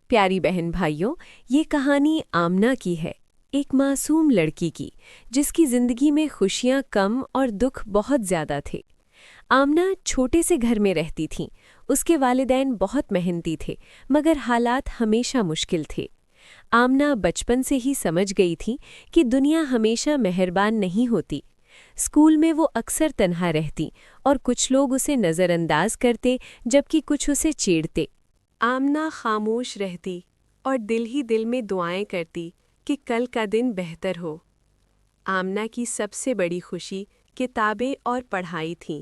پیاری بہن بھائیوں، یہ کہانی آمنہ کی ہے، ایک معصوم لڑکی کی جس کی زندگی میں خوشیاں کم اور دکھ بہت زیادہ تھے۔ آمنہ چھوٹے سے گھر میں رہتی تھیں، اس کے والدین بہت محنتی تھے مگر حالات ہمیشہ مشکل تھے۔ آمنہ بچپن سے ہی سمجھ گئی تھی کہ دنیا ہمیشہ مہربان نہیں ہوتی۔ اسکول میں وہ اکثر تنہا رہتی اور کچھ لوگ اسے نظر انداز کرتے جبکہ کچھ اسے چیڑتے۔ آمنہ خاموش رہتی اور دل ہی دل میں دعائیں کرتی کہ کل کا دن بہتر ہو۔ آمنہ کی سب سے بڑی خوشی کتابیں اور پڑھائی تھیں۔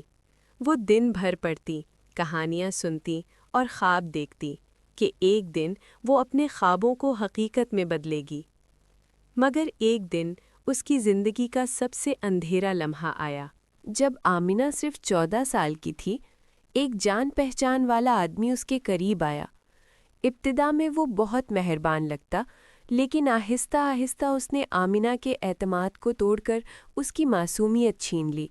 وہ دن بھر پڑھتی، کہانیاں سنتی اور خواب دیکھتی کہ ایک دن وہ اپنے خوابوں کو حقیقت میں بدلے گی۔ مگر ایک دن اس کی زندگی کا سب سے اندھیرا لمحہ آیا۔ جب آمنہ صرف 14 سال کی تھی، ایک جان پہچان والا آدمی اس کے قریب آیا۔ ابتدا میں وہ بہت مہربان لگتا، لیکن آہستہ آہستہ اس نے آمنہ کے اعتماد کو توڑ کر اس کی معصومیت چھین لی۔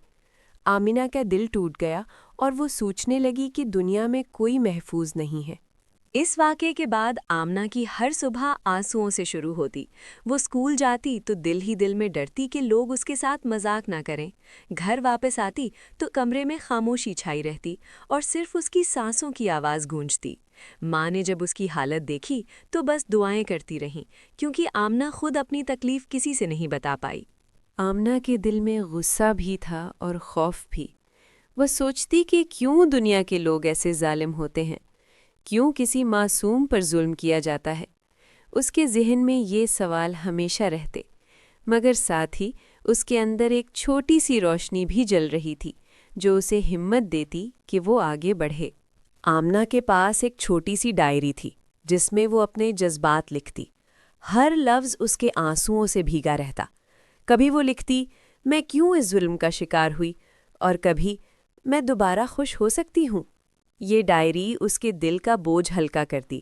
آمنہ کا دل ٹوٹ گیا اور وہ سوچنے لگی کہ دنیا میں کوئی محفوظ نہیں ہے۔ اس واقعے کے بعد آمنہ کی ہر صبح آنسوؤں سے شروع ہوتی۔ وہ اسکول جاتی تو دل ہی دل میں ڈرتی کہ لوگ اس کے ساتھ مذاق نہ کریں۔ گھر واپس آتی تو کمرے میں خاموشی چھائی رہتی اور صرف اس کی سانسوں کی آواز گونجتی۔ ماں نے جب اس کی حالت دیکھی تو بس دعائیں کرتی رہیں، کیونکہ آمنہ خود اپنی تکلیف کسی سے نہیں بتا پائی۔ آمنہ کے دل میں غصہ بھی تھا اور خوف بھی۔ وہ سوچتی کہ کیوں دنیا کے لوگ ایسے ظالم ہوتے ہیں، کیوں کسی معصوم پر ظلم کیا جاتا ہے۔ اس کے ذہن میں یہ سوال ہمیشہ رہتے، مگر ساتھ ہی اس کے اندر ایک چھوٹی سی روشنی بھی جل رہی تھی جو اسے ہمت دیتی کہ وہ آگے بڑھے۔ آمنہ کے پاس ایک چھوٹی سی ڈائری تھی جس میں وہ اپنے جذبات لکھتی۔ ہر لفظ اس کے آنسوؤں سے بھیگا رہتا۔ کبھی وہ لکھتی، میں کیوں اس ظلم کا شکار ہوئی، اور کبھی، میں دوبارہ خوش ہو سکتی ہوں۔ یہ ڈائری اس کے دل کا بوجھ ہلکا کرتی،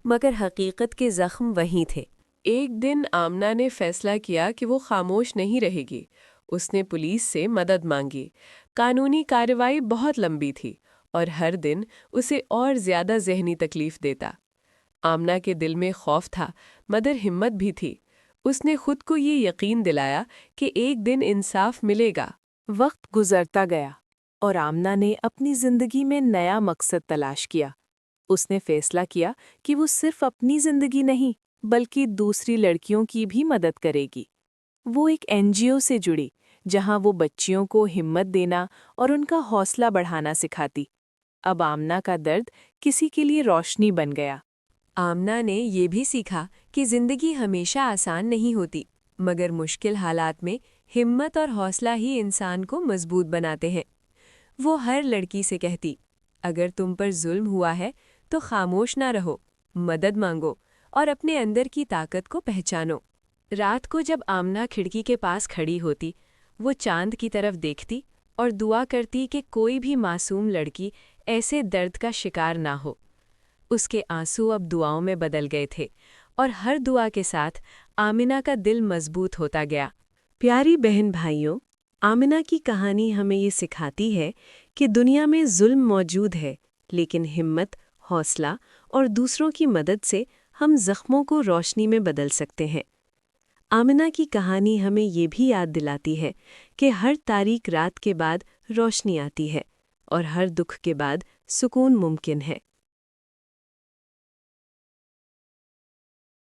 مگر حقیقت کے زخم وہیں تھے۔ ایک دن آمنہ نے فیصلہ کیا کہ وہ خاموش نہیں رہے گی۔ اس نے پولیس سے مدد مانگی۔ قانونی کارروائی بہت لمبی تھی اور ہر دن اسے اور زیادہ ذہنی تکلیف دیتا۔ آمنہ کے دل میں خوف تھا مگر ہمت بھی تھی۔ اس نے خود کو یہ یقین دلایا کہ ایک دن انصاف ملے گا۔ وقت گزرتا گیا اور آمنہ نے اپنی زندگی میں نیا مقصد تلاش کیا۔ اس نے فیصلہ کیا کہ وہ صرف اپنی زندگی نہیں بلکہ دوسری لڑکیوں کی بھی مدد کرے گی۔ وہ ایک NGO سے جڑی جہاں وہ بچیوں کو ہمت دینا اور ان کا حوصلہ بڑھانا سکھاتی۔ اب آمنہ کا درد کسی کے لیے روشنی بن گیا۔ آمنہ نے یہ بھی سیکھا کہ زندگی ہمیشہ آسان نہیں ہوتی، مگر مشکل حالات میں ہمت اور حوصلہ ہی انسان کو مضبوط بناتے ہیں۔ وہ ہر لڑکی سے کہتی، اگر تم پر ظلم ہوا ہے تو خاموش نہ رہو، مدد مانگو اور اپنے اندر کی طاقت کو پہچانو۔ رات کو جب آمنہ کھڑکی کے پاس کھڑی ہوتی، وہ چاند کی طرف دیکھتی اور دعا کرتی کہ کوئی بھی معصوم لڑکی ایسے درد کا شکار نہ ہو۔ اس کے آنسو اب دعاؤں میں بدل گئے تھے اور ہر دعا کے ساتھ آمنہ کا دل مضبوط ہوتا گیا۔ پیاری بہن بھائیوں، آمنہ کی کہانی ہمیں یہ سکھاتی ہے کہ دنیا میں ظلم موجود ہے، لیکن ہمت، حوصلہ اور دوسروں کی مدد سے ہم زخموں کو روشنی میں بدل سکتے ہیں۔ آمنہ کی کہانی ہمیں یہ بھی یاد دلاتی ہے کہ ہر تاریک رات کے بعد روشنی آتی ہے اور ہر دکھ کے بعد سکون ممکن ہے۔